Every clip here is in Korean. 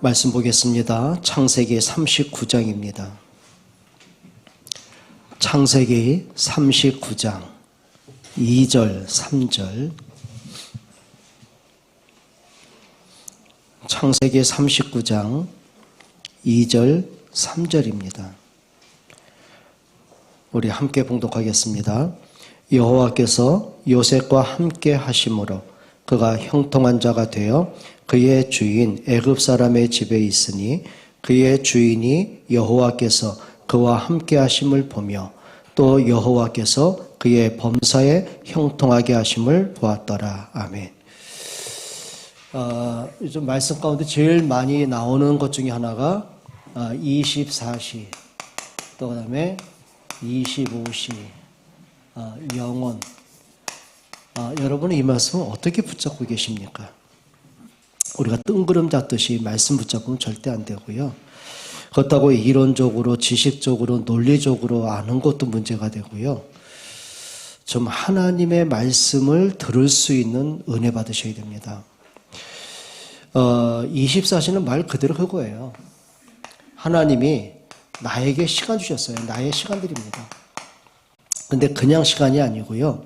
말씀 보겠습니다. 창세기 39장입니다. 창세기 39장 2절, 3절. 창세기 39장 2절, 3절입니다. 우리 함께 봉독하겠습니다. 여호와께서 요셉과 함께 하심으로 그가 형통한 자가 되어 그의 주인 애굽 사람의 집에 있으니 그의 주인이 여호와께서 그와 함께 하심을 보며 또 여호와께서 그의 범사에 형통하게 하심을 보았더라. 아멘. 요즘 말씀 가운데 제일 많이 나오는 것 중에 하나가 24시, 또 그다음에 25시, 영원. 여러분은 이 말씀을 어떻게 붙잡고 계십니까? 우리가 뜬구름 잡듯이 말씀 붙잡으면 절대 안 되고요. 그렇다고 이론적으로, 지식적으로, 논리적으로 아는 것도 문제가 되고요. 좀 하나님의 말씀을 들을 수 있는 은혜 받으셔야 됩니다. 24시는 말 그대로 그거예요. 하나님이 나에게 시간 주셨어요. 나의 시간들입니다. 근데 그냥 시간이 아니고요.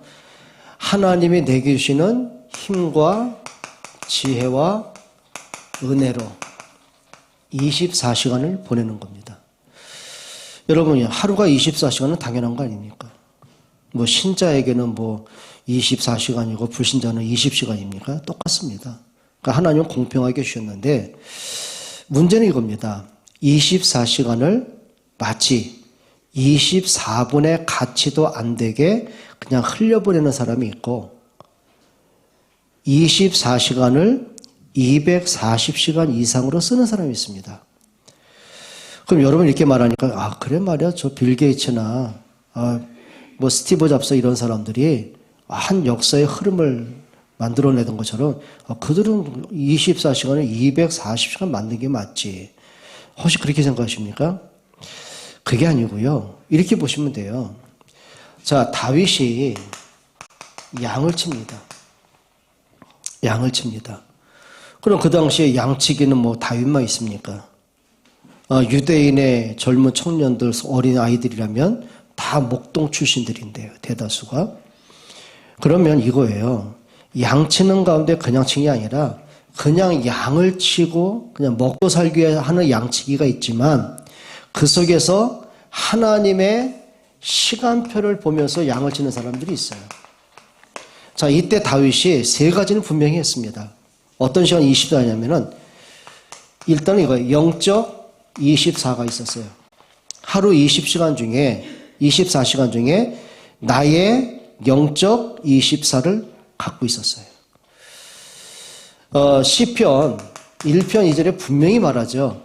하나님이 내게 주시는 힘과 지혜와 은혜로 24시간을 보내는 겁니다. 여러분이 하루가 24시간은 당연한 거 아닙니까? 뭐 신자에게는 뭐 24시간이고 불신자는 20시간입니까? 똑같습니다. 그러니까 하나님은 공평하게 주셨는데 문제는 이겁니다. 24시간을 마치 24분의 가치도 안 되게 그냥 흘려보내는 사람이 있고 24시간을 240시간 이상으로 쓰는 사람이 있습니다. 그럼 여러분 이렇게 말하니까 그래 말이야 저 빌 게이츠나 뭐 스티브 잡스 이런 사람들이 한 역사의 흐름을 만들어내던 것처럼 그들은 24시간을 240시간 만든 게 맞지. 혹시 그렇게 생각하십니까? 그게 아니고요. 이렇게 보시면 돼요. 자, 다윗이 양을 칩니다. 양을 칩니다. 그럼 그 당시에 양치기는 뭐 다윗만 있습니까? 유대인의 젊은 청년들, 어린 아이들이라면 다 목동 출신들인데요. 대다수가. 그러면 이거예요. 양치는 가운데 그냥 치는 게 아니라 그냥 양을 치고 그냥 먹고 살기 위해 하는 양치기가 있지만 그 속에서 하나님의 시간표를 보면서 양을 치는 사람들이 있어요. 자, 이때 다윗이 세 가지는 분명히 했습니다. 어떤 시간 24냐면은 일단 이거예요. 영적 24가 있었어요. 하루 20시간 중에 24시간 중에 나의 영적 24를 갖고 있었어요. 시편 1편 2절에 분명히 말하죠.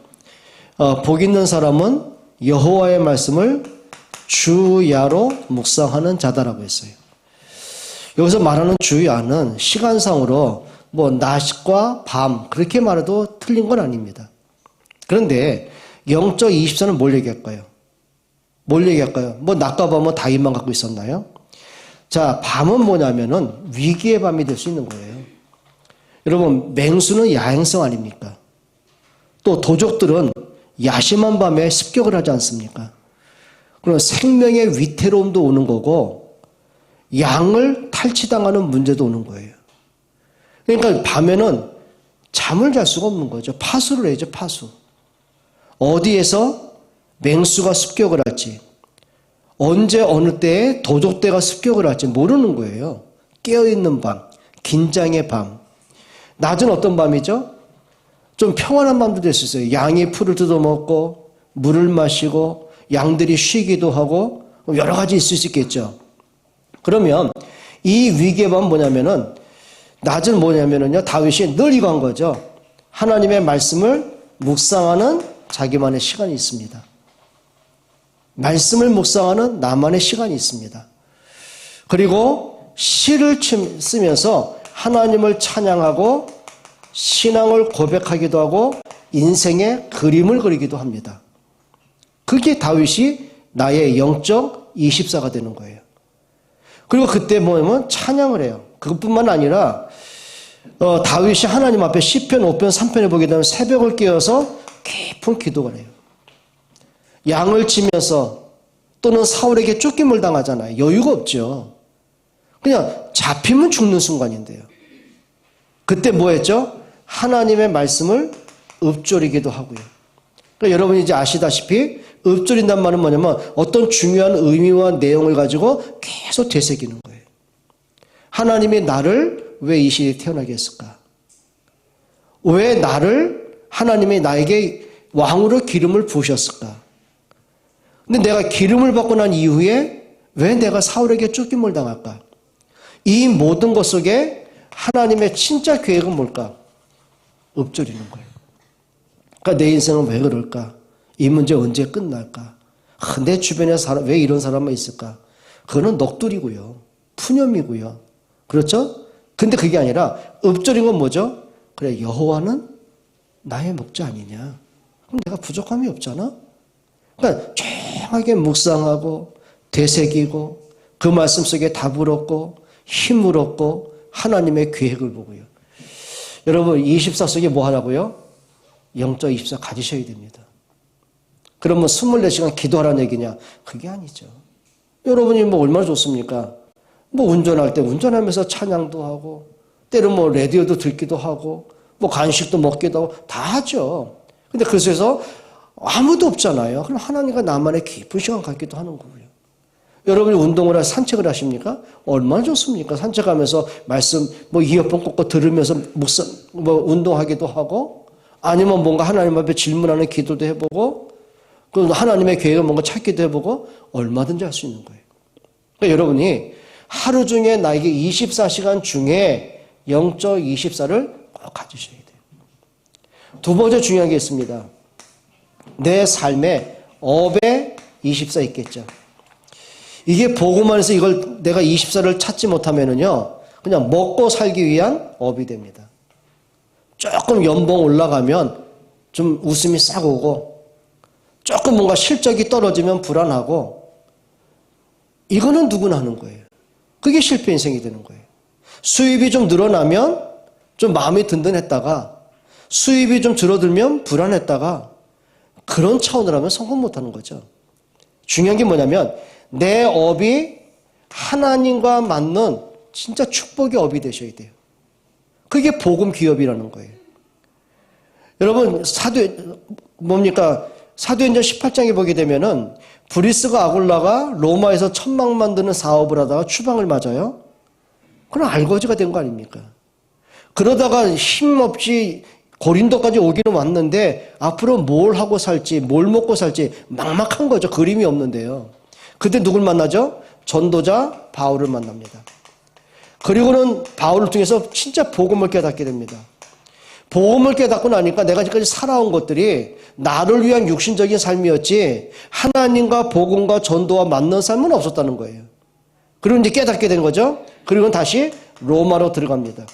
복 있는 사람은 여호와의 말씀을 주야로 묵상하는 자다라고 했어요. 여기서 말하는 주야는 시간상으로 뭐 낮과 밤 그렇게 말해도 틀린 건 아닙니다. 그런데 영적 24는 뭘 얘기할까요? 뭘 얘기할까요? 뭐 낮과 밤은 다윗만 갖고 있었나요? 자, 밤은 뭐냐면은 위기의 밤이 될 수 있는 거예요. 여러분, 맹수는 야행성 아닙니까? 또 도적들은 야심한 밤에 습격을 하지 않습니까? 그럼 생명의 위태로움도 오는 거고 양을 탈취당하는 문제도 오는 거예요. 그러니까 밤에는 잠을 잘 수가 없는 거죠. 파수를 해야죠. 파수. 어디에서 맹수가 습격을 할지 언제 어느 때에 도적대가 습격을 할지 모르는 거예요. 깨어있는 밤, 긴장의 밤. 낮은 어떤 밤이죠? 좀 평안한 밤도 될 수 있어요. 양이 풀을 뜯어먹고 물을 마시고 양들이 쉬기도 하고 여러 가지 있을 수 있겠죠. 그러면 이 위기의 밤은 뭐냐면은 낮은 뭐냐면은요 다윗이 늘 이거 한 거죠. 하나님의 말씀을 묵상하는 자기만의 시간이 있습니다. 말씀을 묵상하는 나만의 시간이 있습니다. 그리고 시를 쓰면서 하나님을 찬양하고 신앙을 고백하기도 하고 인생의 그림을 그리기도 합니다. 그게 다윗이 나의 영적 24가 되는 거예요. 그리고 그때 뭐냐면 찬양을 해요. 그것뿐만 아니라 다윗이 하나님 앞에 시편 5편 3편에 보게 되면 새벽을 깨어서 깊은 기도가 해요. 양을 치면서 또는 사울에게 쫓김을 당하잖아요. 여유가 없죠. 그냥 잡히면 죽는 순간인데요. 그때 뭐 했죠? 하나님의 말씀을 읊조리기도 하고요. 그러니까 여러분이 이제 아시다시피 읊조린단 말은 뭐냐면 어떤 중요한 의미와 내용을 가지고 계속 되새기는 거예요. 하나님이 나를 왜 이 시대에 태어나게 했을까? 왜 하나님이 나에게 왕으로 기름을 부으셨을까? 근데 내가 기름을 받고 난 이후에 왜 내가 사울에게 쫓김을 당할까? 이 모든 것 속에 하나님의 진짜 계획은 뭘까? 읊조리는 거예요. 그러니까 내 인생은 왜 그럴까? 이 문제 언제 끝날까? 내 주변에 왜 이런 사람만 있을까? 그거는 넋두리고요. 푸념이고요. 그렇죠? 근데 그게 아니라 읊조린 건 뭐죠? 그래, 여호와는 나의 목자 아니냐? 그럼 내가 부족함이 없잖아? 그러니까 조용하게 묵상하고 되새기고 그 말씀 속에 답을 얻고 힘을 얻고 하나님의 계획을 보고요. 여러분 24 속에 뭐 하라고요? 영적 24 가지셔야 됩니다. 그러면 24시간 기도하라는 얘기냐? 그게 아니죠. 여러분이 뭐 얼마나 좋습니까? 뭐 운전할 때 운전하면서 찬양도 하고 때로 뭐 라디오도 듣기도 하고 뭐 간식도 먹기도 하고 다 하죠. 근데 그래서 아무도 없잖아요. 그럼 하나님과 나만의 깊은 시간 갖기도 하는 거고요. 여러분이 운동을 하고 산책을 하십니까? 얼마나 좋습니까? 산책하면서 말씀 뭐 이어폰 꽂고 들으면서 뭐 운동하기도 하고 아니면 뭔가 하나님 앞에 질문하는 기도도 해보고 그 하나님의 계획을 뭔가 찾기도 해보고 얼마든지 할 수 있는 거예요. 그러니까 여러분이 하루 중에 나에게 24시간 중에 영적 24를 꼭 가지셔야 돼요. 두 번째 중요한 게 있습니다. 내 삶에 업에 24 있겠죠. 이게 복음만 해서 이걸 내가 24를 찾지 못하면은요, 그냥 먹고 살기 위한 업이 됩니다. 조금 연봉 올라가면 좀 웃음이 싹 오고, 조금 뭔가 실적이 떨어지면 불안하고, 이거는 누구나 하는 거예요. 그게 실패 인생이 되는 거예요. 수입이 좀 늘어나면 좀 마음이 든든했다가, 수입이 좀 줄어들면 불안했다가, 그런 차원으로 하면 성공 못하는 거죠. 중요한 게 뭐냐면 내 업이 하나님과 맞는 진짜 축복의 업이 되셔야 돼요. 그게 복음 기업이라는 거예요. 여러분 사도행전 18장에 보게 되면은 브리스가 아굴라가 로마에서 천막 만드는 사업을 하다가 추방을 맞아요. 그럼 알거지가 된 거 아닙니까? 그러다가 힘없이 고린도까지 오기는 왔는데 앞으로 뭘 하고 살지 뭘 먹고 살지 막막한 거죠. 그림이 없는데요. 그때 누굴 만나죠? 전도자 바울을 만납니다. 그리고는 바울을 통해서 진짜 복음을 깨닫게 됩니다. 복음을 깨닫고 나니까 내가 지금까지 살아온 것들이 나를 위한 육신적인 삶이었지 하나님과 복음과 전도와 맞는 삶은 없었다는 거예요. 그리고 이제 깨닫게 된 거죠. 그리고 다시 로마로 들어갑니다.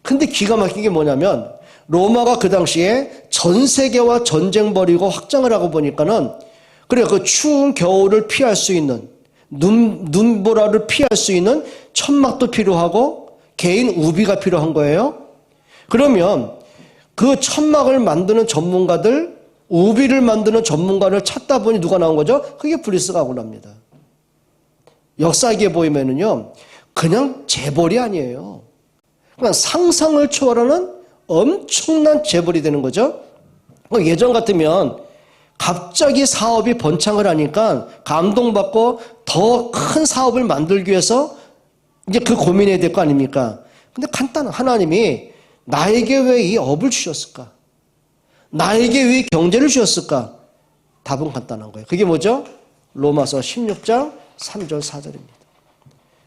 근데 기가 막힌 게 뭐냐면 로마가 그 당시에 전 세계와 전쟁 벌이고 확장을 하고 보니까는 그래 그 추운 겨울을 피할 수 있는 눈보라를 피할 수 있는 천막도 필요하고 개인 우비가 필요한 거예요. 그러면 그 천막을 만드는 전문가들, 우비를 만드는 전문가를 찾다 보니 누가 나온 거죠? 그게 브리스가 아굴라입니다. 역사기에 보이면은요, 그냥 재벌이 아니에요. 그냥 상상을 초월하는 엄청난 재벌이 되는 거죠. 예전 같으면 갑자기 사업이 번창을 하니까 감동받고 더 큰 사업을 만들기 위해서 이제 그 고민해야 될 거 아닙니까? 근데 간단한 하나님이 나에게 왜 이 업을 주셨을까? 나에게 왜 경제를 주셨을까? 답은 간단한 거예요. 그게 뭐죠? 로마서 16장 3절 4절입니다.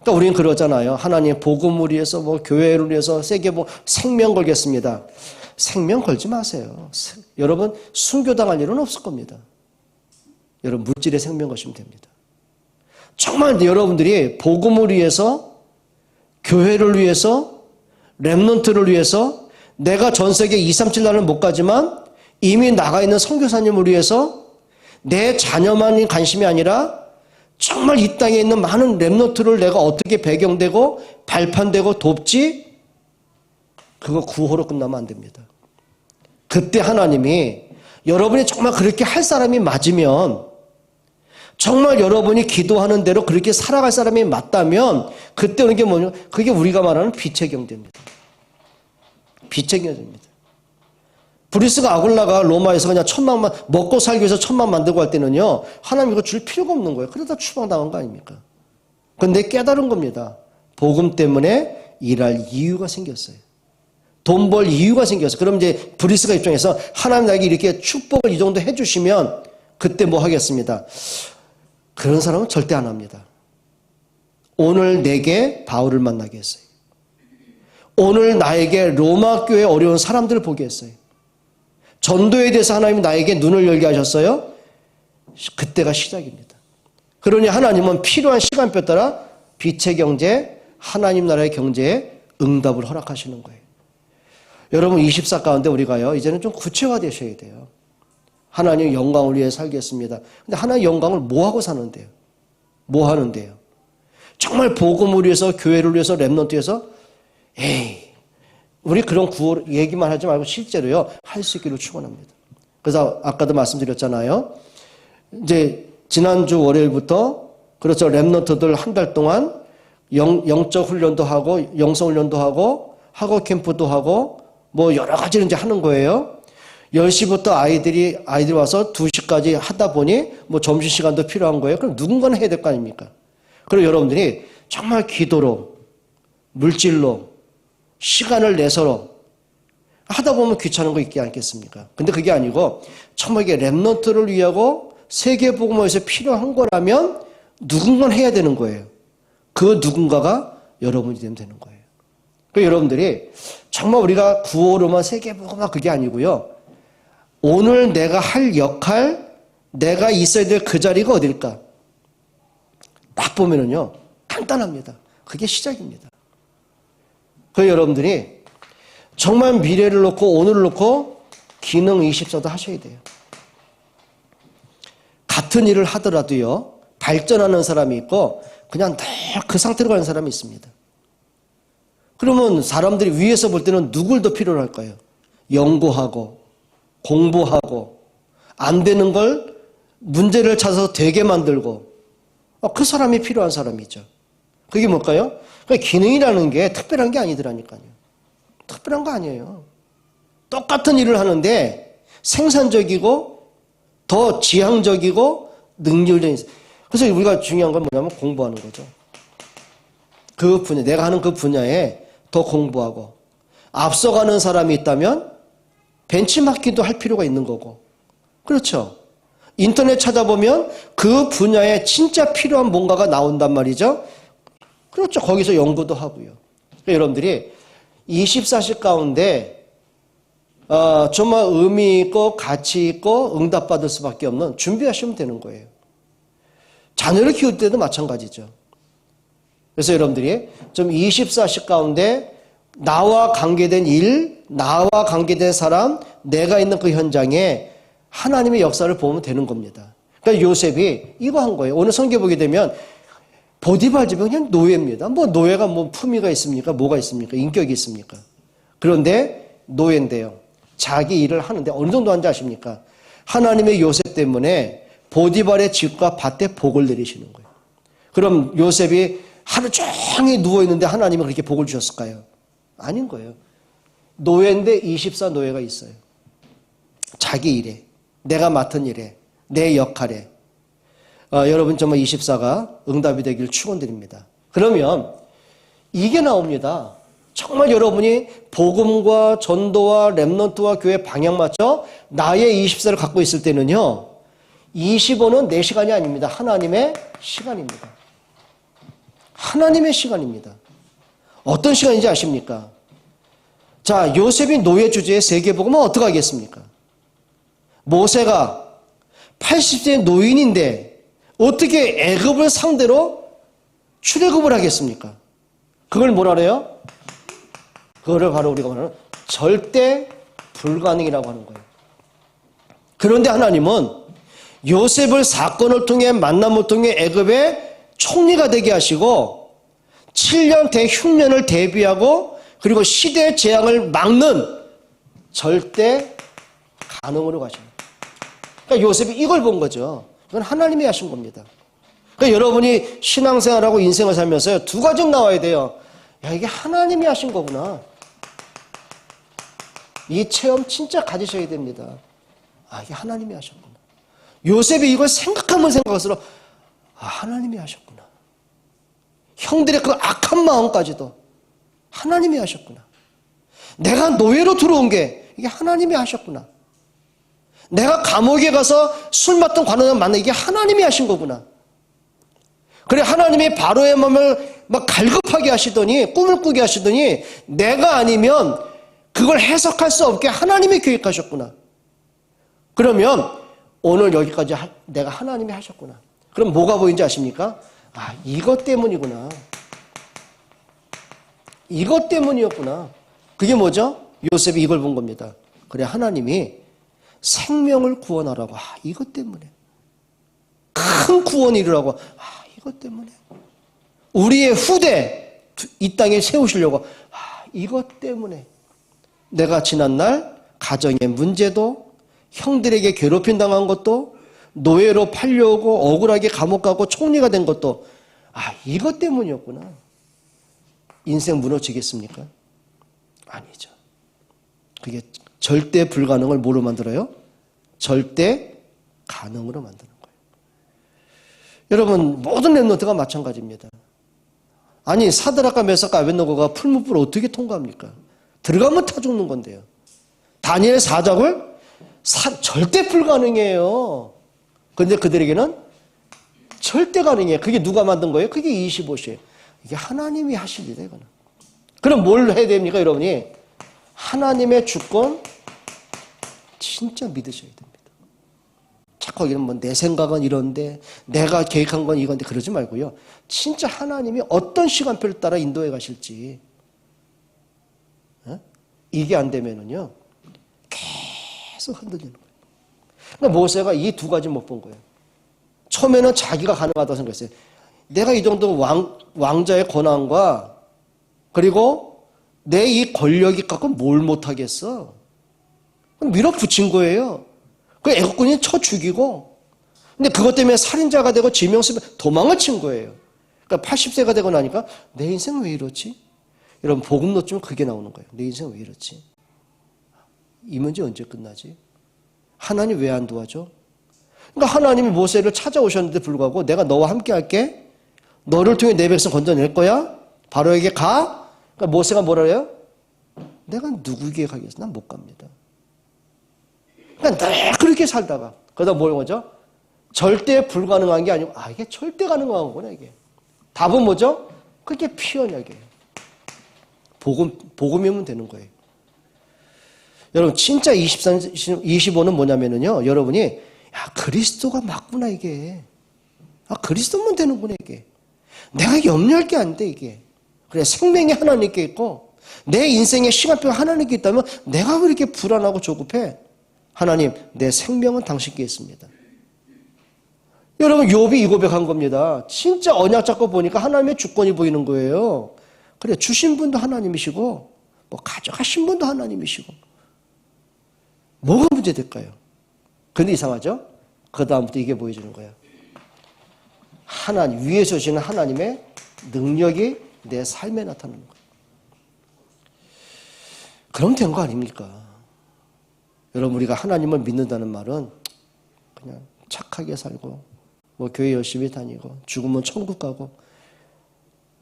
그러니까 우리는 그러잖아요. 하나님의 복음을 위해서 뭐 교회를 위해서 세계 생명 걸겠습니다. 생명 걸지 마세요. 여러분 순교당할 일은 없을 겁니다. 여러분 물질의 생명 거시면 됩니다. 정말 여러분들이 복음을 위해서 교회를 위해서 렘넌트를 위해서 내가 전 세계 237나라는 못 가지만 이미 나가 있는 선교사님을 위해서 내 자녀만이 관심이 아니라 정말 이 땅에 있는 많은 렘넌트를 내가 어떻게 배경되고 발판되고 돕지? 그거 구호로 끝나면 안 됩니다. 그때 하나님이 여러분이 정말 그렇게 할 사람이 맞으면, 정말 여러분이 기도하는 대로 그렇게 살아갈 사람이 맞다면, 그때 오는 게 뭐냐? 그게 우리가 말하는 빛의 경제입니다. 빛의 경제입니다. 브루스가 아굴라가 로마에서 그냥 천막만 먹고 살기 위해서 천막 만들고 할 때는요, 하나님 이거 줄 필요가 없는 거예요. 그러다 추방당한 거 아닙니까? 근데 깨달은 겁니다. 복음 때문에 일할 이유가 생겼어요. 돈 벌 이유가 생겼어요. 그럼 이제 브루스가 입장에서 하나님 나에게 이렇게 축복을 이 정도 해주시면 그때 뭐 하겠습니다. 그런 사람은 절대 안 합니다. 오늘 내게 바울을 만나게 했어요. 오늘 나에게 로마 교회 어려운 사람들을 보게 했어요. 전도에 대해서 하나님이 나에게 눈을 열게 하셨어요. 그때가 시작입니다. 그러니 하나님은 필요한 시간표 따라 빛의 경제, 하나님 나라의 경제에 응답을 허락하시는 거예요. 여러분 24 가운데 우리가요, 이제는 좀 구체화되셔야 돼요. 하나님의 영광을 위해 살겠습니다. 근데 하나님의 영광을 뭐 하고 사는데요? 뭐 하는데요? 정말 복음을 위해서, 교회를 위해서, 렘넌트 위해서? 에이, 우리 그런 구호 얘기만 하지 말고 실제로요, 할 수 있기를 축원합니다. 그래서 아까도 말씀드렸잖아요. 이제 지난주 월요일부터, 그렇죠, 렘넌트들 한 달 동안 영적 훈련도 하고, 영성 훈련도 하고, 학업 캠프도 하고, 뭐 여러 가지를 이제 하는 거예요. 10시부터 아이들이 와서 2시까지 하다 보니 뭐 점심시간도 필요한 거예요. 그럼 누군가는 해야 될 거 아닙니까? 그리고 여러분들이 정말 기도로, 물질로, 시간을 내서로 하다 보면 귀찮은 거 있지 않겠습니까? 근데 그게 아니고 정말 이게 렘넌트를 위하고 세계복음화에서 필요한 거라면 누군가는 해야 되는 거예요. 그 누군가가 여러분이 되면 되는 거예요. 그러니까 여러분들이 정말 우리가 구호로만 세계복음화 그게 아니고요. 오늘 내가 할 역할, 내가 있어야 될 그 자리가 어딜까? 딱 보면은요, 간단합니다. 그게 시작입니다. 그래서 여러분들이 정말 미래를 놓고 오늘을 놓고 기능 24도 하셔야 돼요. 같은 일을 하더라도요, 발전하는 사람이 있고 그냥 늘 그 상태로 가는 사람이 있습니다. 그러면 사람들이 위에서 볼 때는 누굴 더 필요로 할까요? 연구하고 공부하고 안 되는 걸 문제를 찾아서 되게 만들고 그 사람이 필요한 사람이죠. 그게 뭘까요? 그러니까 기능이라는 게 특별한 게 아니더라니까요. 특별한 거 아니에요. 똑같은 일을 하는데 생산적이고 더 지향적이고 능률적인. 그래서 우리가 중요한 건 뭐냐면 공부하는 거죠. 그 분야, 내가 하는 그 분야에 더 공부하고 앞서가는 사람이 있다면 벤치마킹도 할 필요가 있는 거고. 그렇죠. 인터넷 찾아보면 그 분야에 진짜 필요한 뭔가가 나온단 말이죠. 그렇죠. 거기서 연구도 하고요. 그러니까 여러분들이 24시 가운데 정말 의미 있고 가치 있고 응답받을 수밖에 없는 준비하시면 되는 거예요. 자녀를 키울 때도 마찬가지죠. 그래서 여러분들이 좀 24시 가운데 나와 관계된 일, 나와 관계된 사람, 내가 있는 그 현장에 하나님의 역사를 보면 되는 겁니다. 그러니까 요셉이 이거 한 거예요. 오늘 성경 보게 되면 보디발 집은 그냥 노예입니다. 뭐 노예가 뭐 품위가 있습니까? 뭐가 있습니까? 인격이 있습니까? 그런데 노예인데요. 자기 일을 하는데 어느 정도 하는지 아십니까? 하나님의 요셉 때문에 보디발의 집과 밭에 복을 내리시는 거예요. 그럼 요셉이 하루 종일 누워있는데 하나님은 그렇게 복을 주셨을까요? 아닌 거예요. 노예인데 24 노예가 있어요. 자기 일에, 내가 맡은 일에, 내 역할에. 여러분 정말 24가 응답이 되기를 축원드립니다. 그러면 이게 나옵니다. 정말 여러분이 복음과 전도와 렘넌트와 교회 방향 맞춰 나의 24를 갖고 있을 때는요, 25는 내 시간이 아닙니다. 하나님의 시간입니다. 하나님의 시간입니다. 어떤 시간인지 아십니까? 자, 요셉이 노예 주제의 세계복음은 어떻게 하겠습니까? 모세가 80세 노인인데 어떻게 애굽을 상대로 출애굽을 하겠습니까? 그걸 뭐라 그래요? 그거를 바로 우리가 말하는 절대 불가능이라고 하는 거예요. 그런데 하나님은 요셉을 사건을 통해 만남을 통해 애굽의 총리가 되게 하시고 7년 대흉년을 대비하고 그리고 시대의 재앙을 막는 절대 가능으로 가시는 거예요. 그러니까 요셉이 이걸 본 거죠. 그건 하나님이 하신 겁니다. 그러니까 여러분이 신앙생활하고 인생을 살면서 두 가지 나와야 돼요. 야, 이게 하나님이 하신 거구나. 이 체험 진짜 가지셔야 됩니다. 아, 이게 하나님이 하셨구나. 요셉이 이걸 생각하면 생각할수록 아, 하나님이 하셨구나. 형들의 그 악한 마음까지도 하나님이 하셨구나. 내가 노예로 들어온 게 이게 하나님이 하셨구나. 내가 감옥에 가서 술 맡던 관원을 만나 이게 하나님이 하신 거구나. 그래 하나님이 바로의 마음을 막 갈급하게 하시더니 꿈을 꾸게 하시더니 내가 아니면 그걸 해석할 수 없게 하나님이 계획하셨구나. 그러면 오늘 여기까지 내가 하나님이 하셨구나. 그럼 뭐가 보이는지 아십니까? 아, 이것 때문이구나. 이것 때문이었구나. 그게 뭐죠? 요셉이 이걸 본 겁니다. 그래 하나님이 생명을 구원하라고. 아, 이것 때문에. 큰 구원을 이루라고. 아, 이것 때문에. 우리의 후대 이 땅에 세우시려고. 아, 이것 때문에. 내가 지난날 가정의 문제도 형들에게 괴롭힘 당한 것도 노예로 팔려오고 억울하게 감옥 가고 총리가 된 것도 아, 이것 때문이었구나. 인생 무너지겠습니까? 아니죠. 그게 절대 불가능을 뭐로 만들어요? 절대 가능으로 만드는 거예요. 여러분 모든 렘넌트가 마찬가지입니다. 아니 사드락과 메삭과 아벳느고가 풀무불을 어떻게 통과합니까? 들어가면 타 죽는 건데요. 다니엘 사적을 절대 불가능해요. 그런데 그들에게는 절대 가능해요. 그게 누가 만든 거예요? 그게 25시예요. 이게 하나님이 하실 일이다 이거는. 그럼 뭘 해야 됩니까 여러분이? 하나님의 주권 진짜 믿으셔야 됩니다. 자꾸 이런 뭐 내 생각은 이런데 내가 계획한 건 이건데 그러지 말고요. 진짜 하나님이 어떤 시간표를 따라 인도해 가실지 이게 안 되면은요 계속 흔들리는 거예요. 그러니까 모세가 이 두 가지 못 본 거예요. 처음에는 자기가 가능하다고 생각했어요. 내가 이 정도 왕자의 권한과 그리고 내 이 권력이 갖고 뭘 못하겠어. 밀어붙인 거예요. 그 애국군이 쳐 죽이고 근데 그것 때문에 살인자가 되고 지명수배 도망을 친 거예요. 그러니까 80세가 되고 나니까 내 인생 왜 이렇지? 여러분 복음로 좀 그게 나오는 거예요. 내 인생 왜 이렇지? 이 문제 언제 끝나지? 하나님 왜 안 도와줘? 그러니까 하나님이 모세를 찾아오셨는데 불구하고 내가 너와 함께 할게. 너를 통해 내 백성 건져낼 거야. 바로에게 가. 그러니까 모세가 뭐라 해요? 내가 누구에게 가겠어? 난 못 갑니다. 그러니까 늘 그렇게 살다가 그러다 뭘 거죠? 절대 불가능한 게 아니고 아 이게 절대 가능한 거구나 이게. 답은 뭐죠? 그게 피언약이에요. 복음이면 되는 거예요. 여러분 진짜 23, 25는 뭐냐면요. 여러분이 야 그리스도가 맞구나 이게. 아 그리스도면 되는구나 이게. 내가 염려할 게 안 돼 이게. 그래 생명이 하나님께 있고 내 인생의 시간표가 하나님께 있다면 내가 왜 이렇게 불안하고 조급해? 하나님 내 생명은 당신께 있습니다. 여러분 욥이 이 고백한 겁니다. 진짜 언약 잡고 보니까 하나님의 주권이 보이는 거예요. 그래 주신 분도 하나님이시고 뭐 가져가신 분도 하나님이시고 뭐가 문제될까요? 근데 이상하죠? 그 다음부터 이게 보여주는 거예요. 하나님 위에서 오시는 하나님의 능력이 내 삶에 나타나는 거예요. 그럼 된 거 아닙니까? 여러분 우리가 하나님을 믿는다는 말은 그냥 착하게 살고 뭐 교회 열심히 다니고 죽으면 천국 가고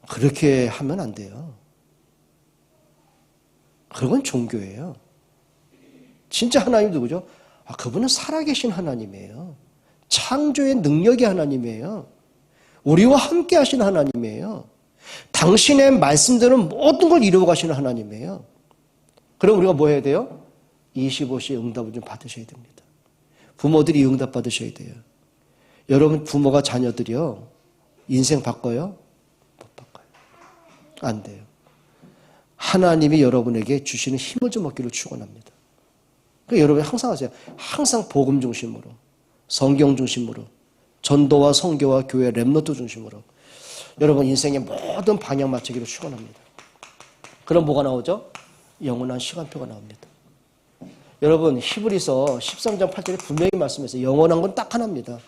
그렇게 하면 안 돼요. 그건 종교예요. 진짜 하나님 누구죠? 아, 그분은 살아계신 하나님이에요. 창조의 능력의 하나님이에요. 우리와 함께 하시는 하나님이에요. 당신의 말씀대로 모든 걸 이루어 가시는 하나님이에요. 그럼 우리가 뭐 해야 돼요? 25시에 응답을 좀 받으셔야 됩니다. 부모들이 응답 받으셔야 돼요. 여러분 부모가 자녀들이요. 인생 바꿔요? 못 바꿔요. 안 돼요. 하나님이 여러분에게 주시는 힘을 좀 얻기를 축원합니다. 그러니까 여러분이 항상 하세요. 항상 복음 중심으로, 성경 중심으로, 전도와 선교와 교회 렘넌트 중심으로 여러분 인생의 모든 방향 맞추기를 축원합니다. 그럼 뭐가 나오죠? 영원한 시간표가 나옵니다. 여러분 히브리서 13장 8절에 분명히 말씀해서 영원한 건 딱 하나입니다.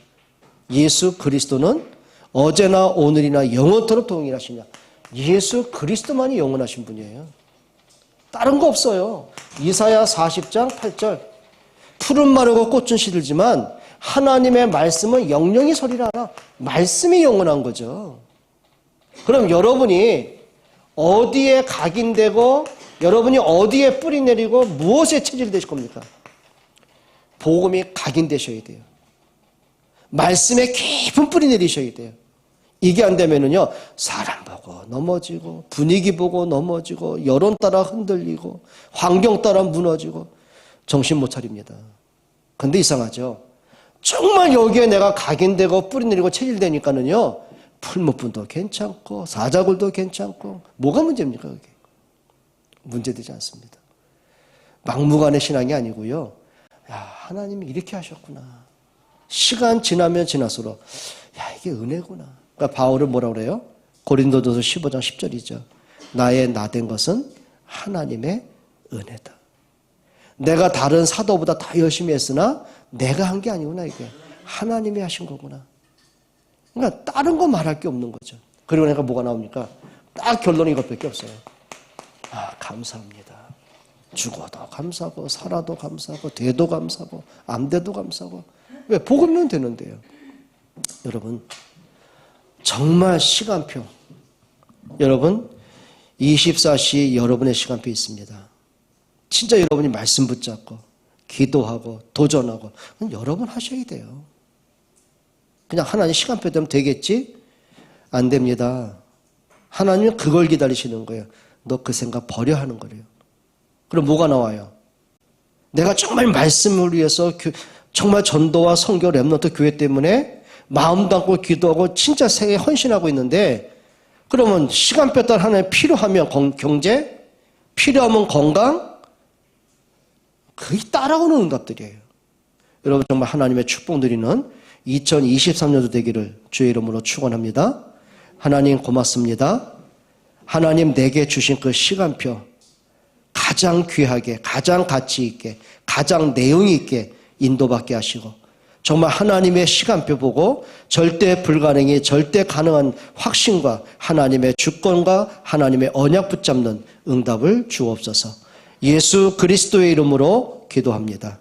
예수 그리스도는 어제나 오늘이나 영원토록 동일하시냐. 예수 그리스도만이 영원하신 분이에요. 다른 거 없어요. 이사야 40장 8절 풀은 마르고 꽃은 시들지만 하나님의 말씀은 영영이 서리라라. 말씀이 영원한 거죠. 그럼 여러분이 어디에 각인되고 여러분이 어디에 뿌리 내리고 무엇에 체질되실 겁니까? 복음이 각인되셔야 돼요. 말씀에 깊은 뿌리 내리셔야 돼요. 이게 안 되면은요, 사람 보고 넘어지고, 분위기 보고 넘어지고, 여론 따라 흔들리고, 환경 따라 무너지고, 정신 못 차립니다. 근데 이상하죠? 정말 여기에 내가 각인되고 뿌리 내리고 체질되니까는요, 풀무분도 괜찮고, 사자굴도 괜찮고, 뭐가 문제입니까, 그게? 문제되지 않습니다. 막무가내 신앙이 아니고요, 야, 하나님이 이렇게 하셨구나. 시간 지나면 지날수록, 야, 이게 은혜구나. 그러니까 바울은 뭐라고 그래요? 고린도전서 15장 10절이죠. 나의 나된 것은 하나님의 은혜다. 내가 다른 사도보다 다 열심히 했으나 내가 한 게 아니구나 이게. 하나님이 하신 거구나. 그러니까 다른 거 말할 게 없는 거죠. 그리고 내가 뭐가 나옵니까? 딱 결론이 이것밖에 없어요. 아, 감사합니다. 죽어도 감사하고 살아도 감사하고 돼도 감사하고 안 돼도 감사하고. 왜? 복음면 되는데요. 여러분 정말 시간표, 여러분 24시 여러분의 시간표 있습니다. 진짜 여러분이 말씀 붙잡고 기도하고 도전하고 여러분 하셔야 돼요. 그냥 하나님 시간표 되면 되겠지? 안 됩니다. 하나님은 그걸 기다리시는 거예요. 너 그 생각 버려 하는 거래요. 그럼 뭐가 나와요? 내가 정말 말씀을 위해서 정말 전도와 선교 렘넌트 교회 때문에 마음 담고 기도하고 진짜 세계에 헌신하고 있는데 그러면 시간표 따라 하나님 필요하면 경제, 필요하면 건강, 그게 따라오는 응답들이에요. 여러분 정말 하나님의 축복 누리는 2023년도 되기를 주의 이름으로 축원합니다. 하나님 고맙습니다. 하나님 내게 주신 그 시간표 가장 귀하게, 가장 가치 있게, 가장 내용이 있게 인도받게 하시고 정말 하나님의 시간표 보고 절대 불가능이 절대 가능한 확신과 하나님의 주권과 하나님의 언약 붙잡는 응답을 주옵소서. 예수 그리스도의 이름으로 기도합니다.